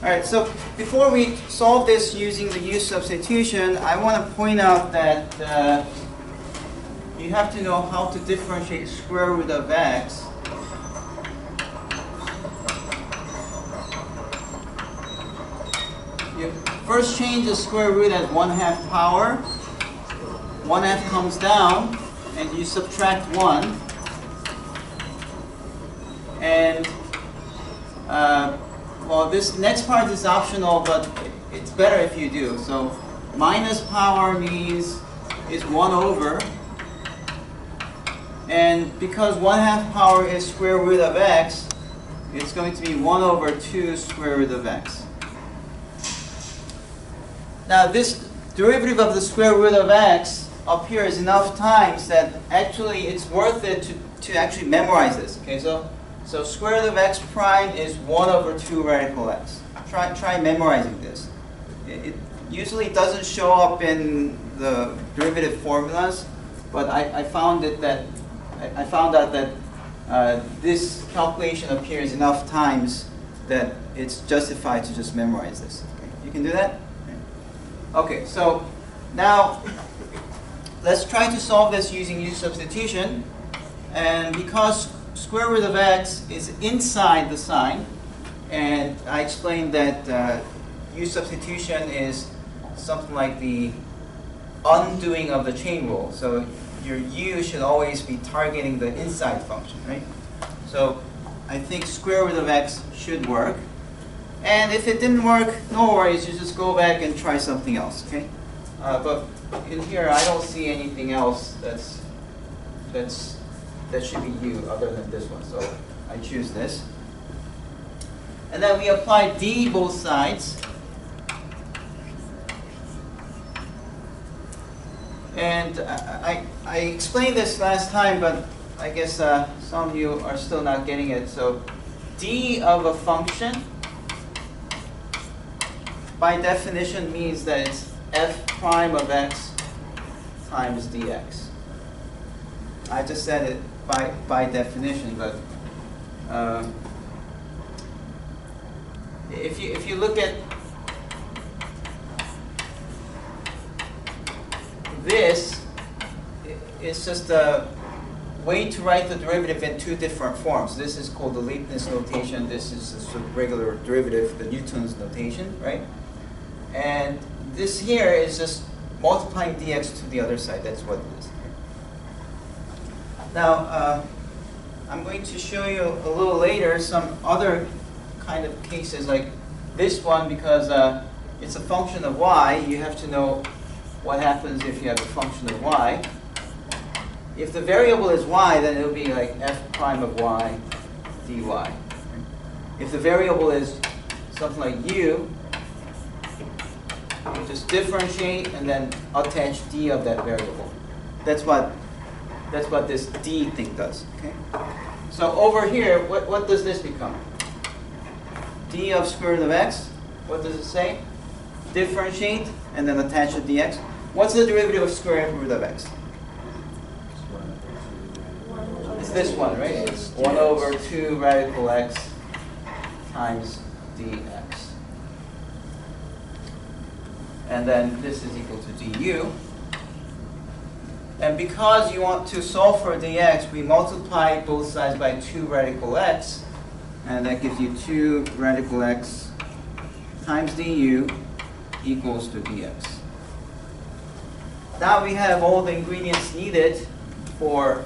Alright, so before we solve this using the u substitution, I want to point out that you have to know how to differentiate square root of x. You first change the square root as 1/2 power. 1/2 comes down, and you subtract 1. And well, this next part is optional, but it's better if you do. So minus power means is 1 over. And because 1/2 power is square root of x, it's going to be 1 over 2 square root of x. Now this derivative of the square root of x appears enough times that actually it's worth it to actually memorize this. Okay, so square root of x prime is 1 over 2 radical x. Try memorizing this. It usually doesn't show up in the derivative formulas, but I found out that this calculation appears enough times that it's justified to just memorize this. Okay, you can do that? Okay, so now let's try to solve this using u substitution. And because square root of x is inside the sign, and I explained that u substitution is something like the undoing of the chain rule. So your u should always be targeting the inside function, right? So I think square root of x should work. And if it didn't work, no worries, you just go back and try something else, okay? But in here, I don't see anything else that should be u other than this one, so I choose this. And then we apply d both sides. And I explained this last time, but I guess some of you are still not getting it. So d of a function, by definition, means that it's f prime of x times dx. I just said it by definition, but if you look at this, it's just a way to write the derivative in two different forms. This is called the Leibniz notation. This is the regular derivative, the Newton's notation, right? And this here is just multiplying dx to the other side. That's what it is. Now, I'm going to show you a little later some other kind of cases like this one, because it's a function of y. You have to know what happens if you have a function of y. If the variable is y, then it will be like f prime of y dy. If the variable is something like u, you just differentiate and then attach d of that variable. That's what this d thing does. Okay. So over here, what does this become? D of square root of x. What does it say? Differentiate and then attach a dx. What's the derivative of square root of x? It's this one, right? It's 1 over 2 radical x times dx. And then this is equal to du. And because you want to solve for dx, we multiply both sides by 2 radical x. And that gives you 2 radical x times du equals to dx. Now we have all the ingredients needed for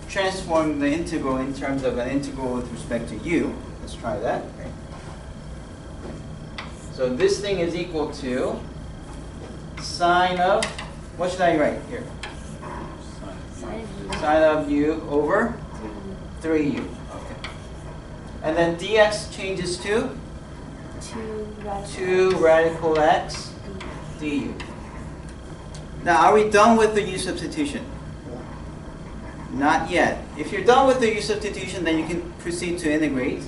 transforming the integral in terms of an integral with respect to u. Let's try that. Okay. So this thing is equal to sine of, what should I write here? Sine of u over 3u. Okay. And then dx changes to 2 radical x du. Now, are we done with the u substitution? Not yet. If you're done with the u substitution, then you can proceed to integrate.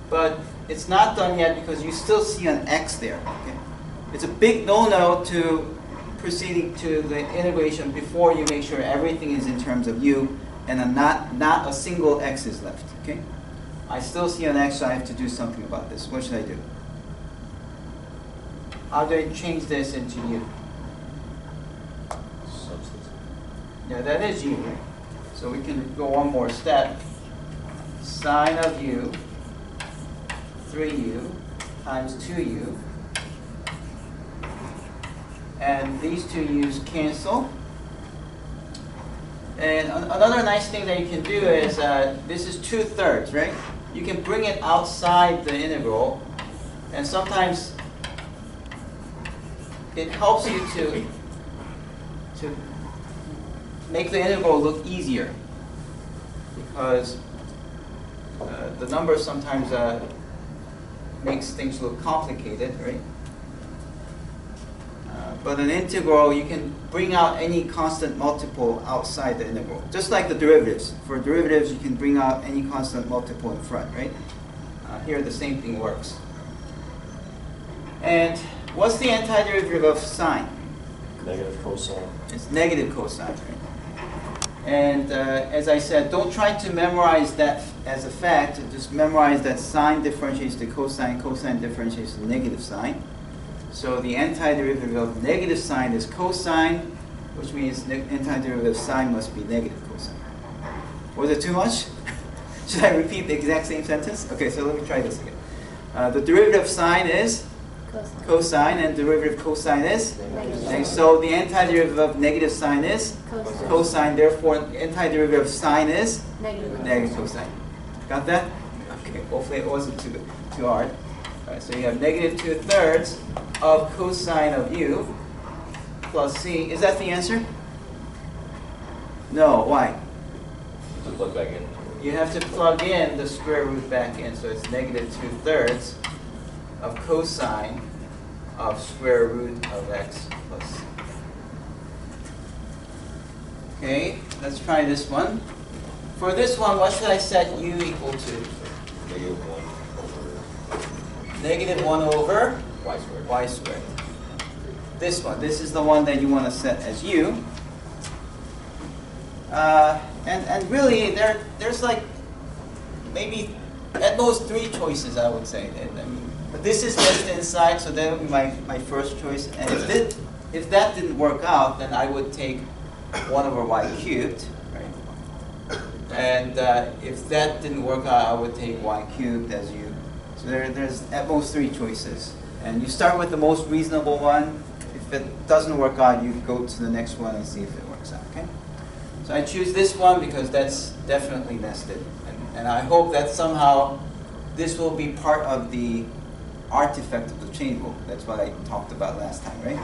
But it's not done yet because you still see an x there. Okay? It's a big no-no to proceeding to the integration before you make sure everything is in terms of u and not a single x is left. Okay? I still see an x, so I have to do something about this. What should I do? How do I change this into u? Substitute. Yeah, that is u, right? So we can go one more step. Sine of u, 3u times 2u. And these two u's cancel. And another nice thing that you can do is, this is 2/3, right? You can bring it outside the integral, and sometimes it helps you to make the integral look easier, because the number sometimes makes things look complicated, right? But an integral, you can bring out any constant multiple outside the integral. Just like the derivatives. For derivatives, you can bring out any constant multiple in front, right? Here, the same thing works. And what's the antiderivative of sine? Negative cosine. It's negative cosine, right? And as I said, don't try to memorize that as a fact. Just memorize that sine differentiates to cosine, cosine differentiates to negative sine. So the antiderivative of negative sine is cosine, which means antiderivative of sine must be negative cosine. Was it too much? Should I repeat the exact same sentence? Okay, so let me try this again. The derivative of sine is cosine, and derivative of cosine is negative. So the antiderivative of negative sine is cosine. Therefore, antiderivative of sine is negative cosine. Got that? Okay. Hopefully it wasn't too hard. All right, so you have negative 2/3 of cosine of u plus c. Is that the answer? No. Why? To plug back in. You have to plug in the square root back in. So it's negative 2/3 of cosine of square root of x plus c. Okay, let's try this one. For this one, what should I set u equal to? Negative 1 over Negative 1 over y squared. Y squared. This one. This is the one that you want to set as u. And really, there's like maybe at most 3 choices, I would say. But this is just inside, so that would be my first choice. And if that didn't work out, then I would take 1 over y cubed. Right? And if that didn't work out, I would take y cubed as u. So there's at most 3 choices. And you start with the most reasonable one. If it doesn't work out, you go to the next one and see if it works out. Okay? So I choose this one because that's definitely nested. And I hope that somehow this will be part of the artifact of the chain rule. That's what I talked about last time, right?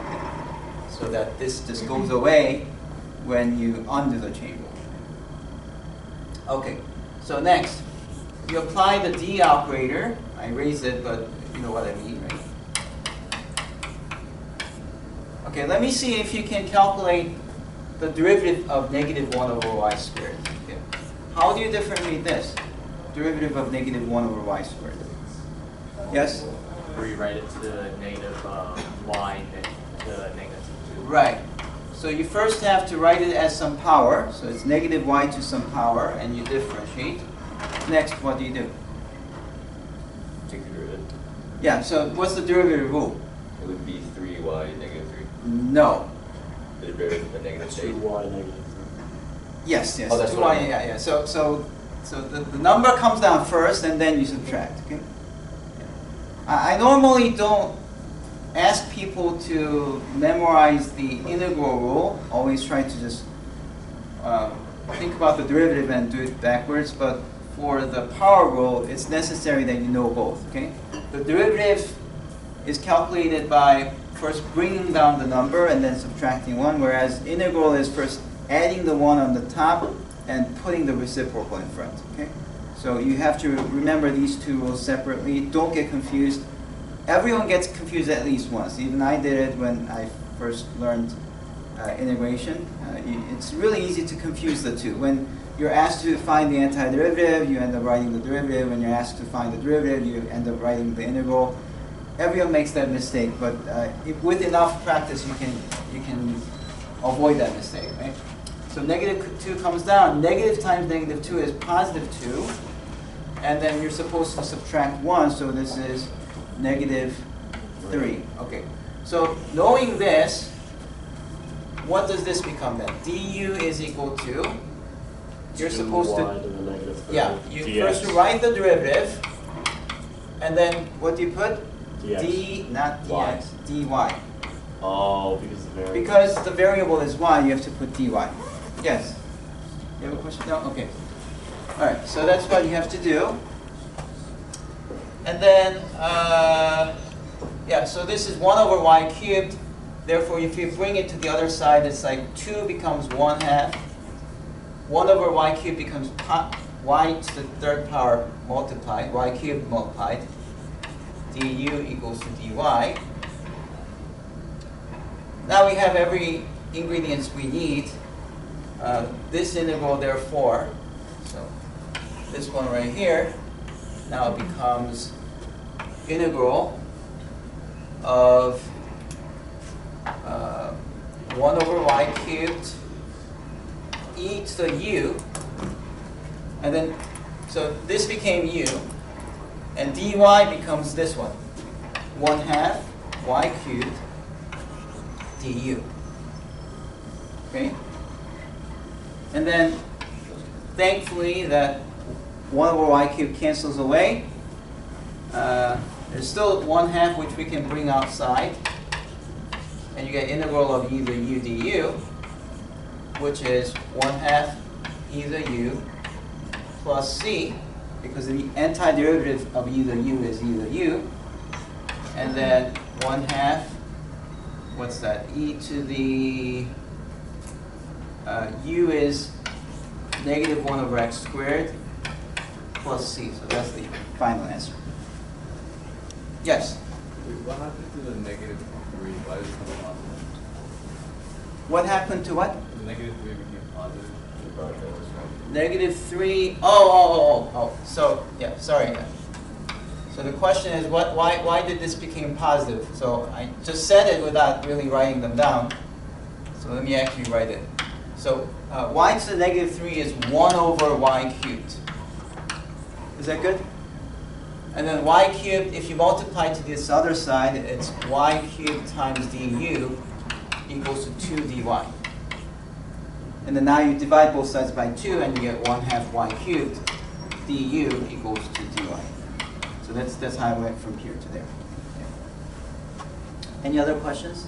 So that this just goes away when you undo the chain rule. Okay, so next, you apply the D operator. I raise it, but you know what I mean, right? Okay, let me see if you can calculate the derivative of negative 1 over y squared. Okay. How do you differentiate this? Derivative of negative 1 over y squared. Yes? Rewrite it to negative y to negative 2. Right. So you first have to write it as some power. So it's negative y to some power, and you differentiate. Next, what do you do? Take the derivative. Yeah, so what's the derivative rule? It would be 3y negative 3. No. The derivative of the negative state. 2y negative Yes, yes. Oh, that's 2y, what I mean. yeah. So the number comes down first, and then you subtract. Okay. I normally don't ask people to memorize the integral rule. Always try to just think about the derivative and do it backwards. But for the power rule, it's necessary that you know both. Okay. The derivative is calculated by first bringing down the number and then subtracting 1, whereas integral is first adding the 1 on the top and putting the reciprocal in front. Okay. So you have to remember these two rules separately. Don't get confused. Everyone gets confused at least once. Even I did it when I first learned integration. It's really easy to confuse the two. When you're asked to find the antiderivative, you end up writing the derivative. When you're asked to find the derivative, you end up writing the integral. Everyone makes that mistake, but with enough practice, you can avoid that mistake, right? So negative 2 comes down. Negative times negative 2 is positive 2. and then you're supposed to subtract 1, so this is negative 3. Okay, so knowing this, what does this become then? du is equal to, you're supposed to, yeah, you first write the derivative, and then what do you put? dx. d, not dx, dy. Oh, because the variable. Because the variable is y, you have to put dy. Yes? You have a question now? Okay. All right, so that's what you have to do. And then, yeah, so this is 1 over y cubed. Therefore, if you bring it to the other side, it's like 2 becomes 1/2. 1 over y cubed becomes y to the third power multiplied, y cubed multiplied. du equals to dy. Now we have every ingredients we need. This integral, therefore, so this one right here, now it becomes integral of 1 over y cubed e to the u, and then, so this became u, and dy becomes this one, 1/2 y cubed du. Okay? And then, thankfully, that 1 over y cubed cancels away. There's still 1/2 which we can bring outside. And you get integral of e to the u du, which is 1/2 e to the u plus c, because the antiderivative of e to the u is e to the u. And then 1/2, what's that? E to the u is negative 1 over x squared plus c. So that's the final answer. Yes? Wait, what happened to the negative 3? Why did it become positive? What happened to what? The negative 3 became positive. Negative 3. Oh. So, yeah, sorry. So the question is, why did this become positive? So I just said it without really writing them down. So let me actually write it. So y to the negative 3 is 1 over y cubed. Is that good? And then y cubed, if you multiply to this other side, it's y cubed times du equals to 2 dy. And then now you divide both sides by 2 and you get 1/2 y cubed du equals to dy. So that's how I went from here to there. Yeah. Any other questions?